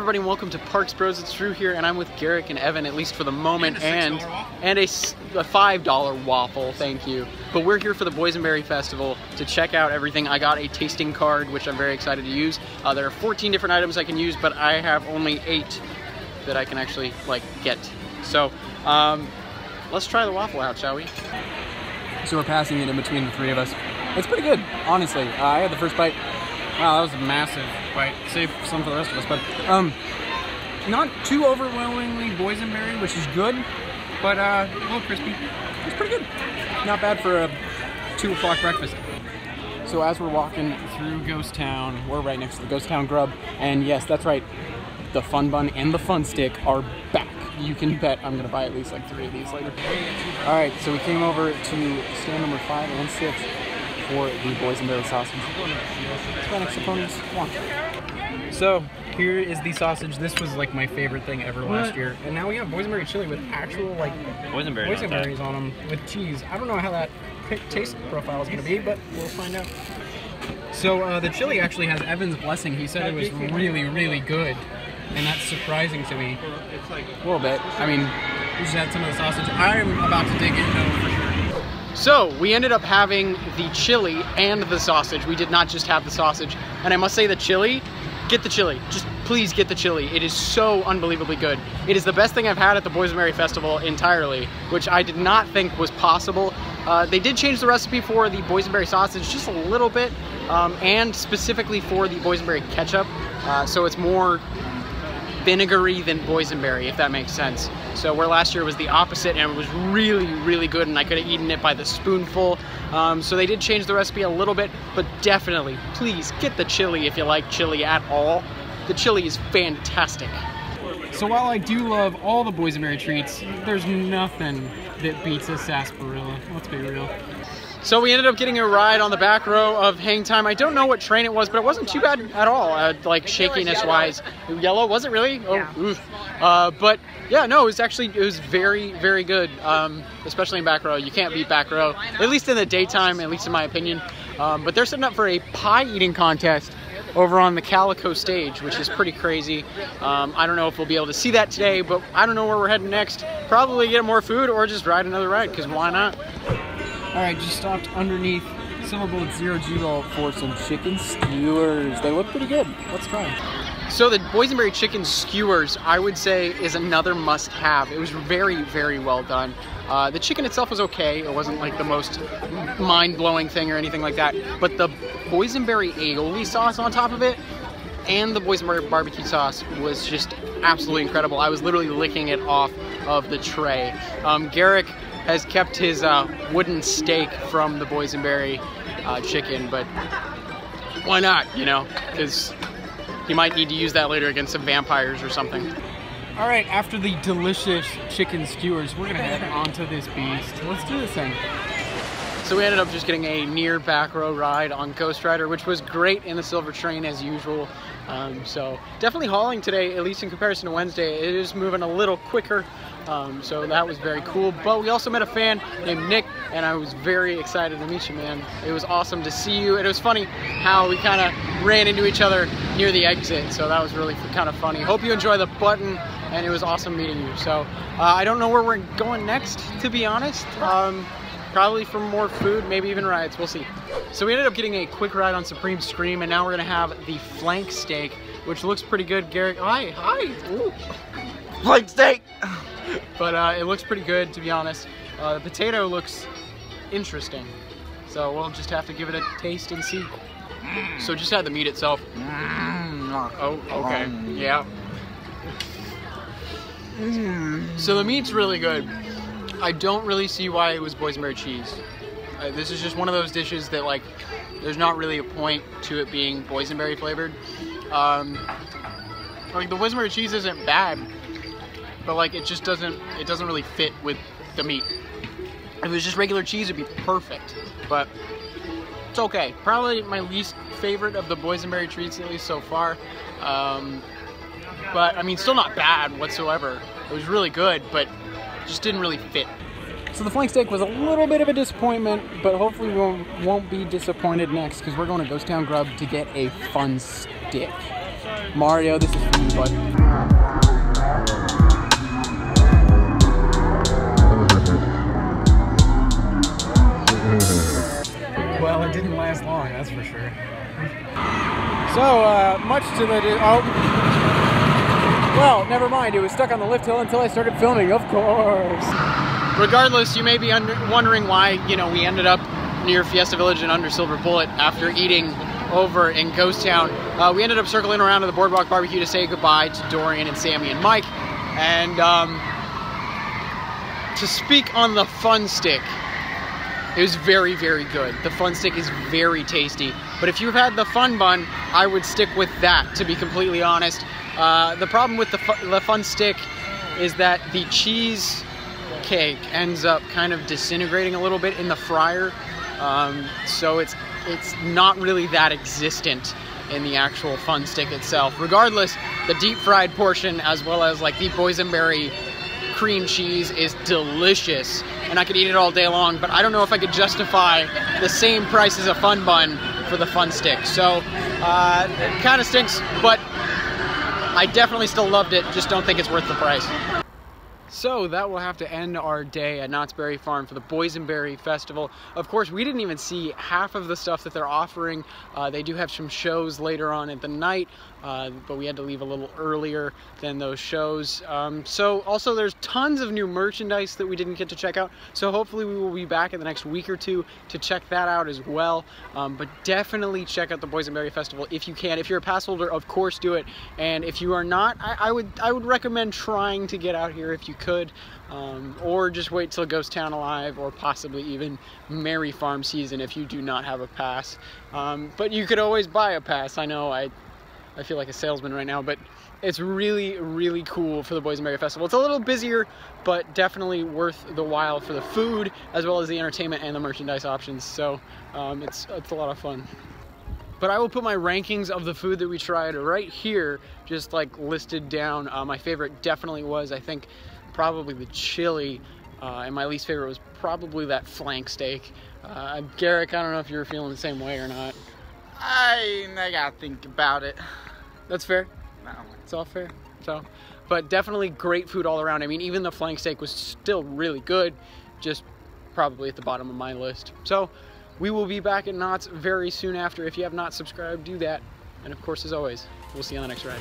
everybody, and welcome to Parks Bros. It's Drew here, and I'm with Garrick and Evan, at least for the moment, and a $5 waffle, thank you. But we're here for the Boysenberry Festival to check out everything. I got a tasting card, which I'm very excited to use. There are 14 different items I can use, but I have only 8 that I can actually, get. So, let's try the waffle out, shall we? So we're passing it in between the three of us. It's pretty good, honestly. I had the first bite. Wow, that was a massive bite. Save some for the rest of us, but not too overwhelmingly boysenberry, which is good, but a little crispy. It's pretty good. Not bad for a 2 o'clock breakfast. So as we're walking through Ghost Town, we're right next to the Ghost Town Grub, and yes, that's right, the Fun Bun and the Fun Stick are back. You can bet I'm gonna buy at least 3 of these later. All right, so we came over to stand number 5 and 6 for the boysenberry sausage. Hispanic Saponis, come on. So here is the sausage. This was my favorite thing ever last year, and now we have boysenberry chili with actual boysenberries on them with cheese. I don't know how that taste profile is gonna be, but we'll find out. So the chili actually has Evan's blessing. He said it was really, really good, and that's surprising to me. A little bit. I mean, we just had some of the sausage. I'm about to dig in though for sure. So we ended up having the chili and the sausage. We did not just have the sausage. And I must say the chili, get the chili. Just please get the chili. It is so unbelievably good. It is the best thing I've had at the Boysenberry Festival entirely, which I did not think was possible. They did change the recipe for the boysenberry sausage just a little bit, and specifically for the boysenberry ketchup. So it's more vinegary than boysenberry, if that makes sense. So where last year was the opposite, and it was really, really good, and I could have eaten it by the spoonful. So they did change the recipe a little bit, but definitely, please get the chili if you like chili at all. The chili is fantastic. So while I do love all the boysenberry treats, there's nothing that beats a sarsaparilla. Let's be real. So we ended up getting a ride on the back row of Hangtime. I don't know what train it was, but it wasn't too bad at all, shakiness-wise. Yellow, was it really? Oh, yeah. Oof. But yeah, no, it was very, very good, especially in back row. You can't beat back row, at least in the daytime, at least in my opinion. But they're setting up for a pie eating contest over on the Calico stage, which is pretty crazy. I don't know if we'll be able to see that today, but I don't know where we're heading next. Probably get more food or just ride another ride, because why not? Alright, just stopped underneath Syllable at 0 G-Roll for some chicken skewers. They look pretty good. Let's try them. So the boysenberry chicken skewers, I would say, is another must-have. It was very, very well done. The chicken itself was okay. It wasn't the most mind-blowing thing or anything like that. But the boysenberry aioli sauce on top of it and the boysenberry barbecue sauce was just absolutely incredible. I was literally licking it off of the tray. Garrick has kept his wooden steak from the boysenberry chicken, but why not, because he might need to use that later against some vampires or something. All right, after the delicious chicken skewers, we're gonna head onto this beast. Let's do this thing. So we ended up just getting a near back row ride on Ghost Rider, which was great in the silver train as usual. So definitely hauling today, at least in comparison to Wednesday. It is moving a little quicker, so that was very cool. But we also met a fan named Nick, and I was very excited to meet you, man. It was awesome to see you, and it was funny how we kind of ran into each other near the exit, so that was really kind of funny. Hope you enjoy the button, and it was awesome meeting you. So I don't know where we're going next, to be honest. Probably for more food, maybe even rides, we'll see. So we ended up getting a quick ride on Supreme Scream, and now we're gonna have the flank steak, which looks pretty good. Garrick, hi, ooh. Flank steak! But it looks pretty good, to be honest. The potato looks interesting, so we'll just have to give it a taste and see. So just had the meat itself. Oh, okay, yeah. So the meat's really good. I don't really see why it was boysenberry cheese. This is just one of those dishes that there's not really a point to it being boysenberry flavored. The boysenberry cheese isn't bad, but it just doesn't really fit with the meat. If it was just regular cheese, it'd be perfect, but it's okay. Probably my least favorite of the boysenberry treats, at least so far. But I mean, still not bad whatsoever. It was really good, but just didn't really fit. So the flank steak was a little bit of a disappointment, but hopefully we won't be disappointed next, because we're going to Ghost Town Grub to get a fun stick. Mario, this is for you, bud. Well, it didn't last long, that's for sure. So, much to the... Well, never mind. It was stuck on the lift hill until I started filming, of course. Regardless, you may be wondering why, you know, we ended up near Fiesta Village and under Silver Bullet after eating over in Ghost Town. We ended up circling around to the Boardwalk Barbecue to say goodbye to Dorian and Sammy and Mike. And to speak on the Fun Stick, it was very, very good. The Fun Stick is very tasty. But if you've had the Fun Bun, I would stick with that, to be completely honest. The problem with the Fun Stick is that the cheese cake ends up kind of disintegrating a little bit in the fryer. So it's not really that existent in the actual Fun Stick itself. Regardless, the deep fried portion, as well as like the boysenberry cream cheese, is delicious, and I could eat it all day long, but I don't know if I could justify the same price as a Fun Bun for the Fun Stick. So it kind of stinks, but I definitely still loved it, just don't think it's worth the price. So that will have to end our day at Knott's Berry Farm for the Boysenberry Festival. Of course, we didn't even see half of the stuff that they're offering. They do have some shows later on at the night, but we had to leave a little earlier than those shows. So also there's tons of new merchandise that we didn't get to check out. So hopefully we will be back in the next week or two to check that out as well. But definitely check out the Boysenberry Festival if you can. If you're a pass holder, of course do it. And if you are not, I would recommend trying to get out here if you could, or just wait till Ghost Town Alive, or possibly even Merry Farm season if you do not have a pass. But you could always buy a pass. I know I feel like a salesman right now, but it's really, really cool for the Boysenberry Festival. It's a little busier, but definitely worth the while for the food, as well as the entertainment and the merchandise options. So it's a lot of fun. But I will put my rankings of the food that we tried right here, just like listed down. My favorite definitely was, I think, probably the chili, and my least favorite was probably that flank steak. Garrick, I don't know if you were feeling the same way or not. I gotta think about it. That's fair. No. It's all fair. So, but definitely great food all around. I mean, even the flank steak was still really good, just probably at the bottom of my list. So we will be back at Knott's very soon after. If you have not subscribed, do that. And of course, as always, we'll see you on the next ride.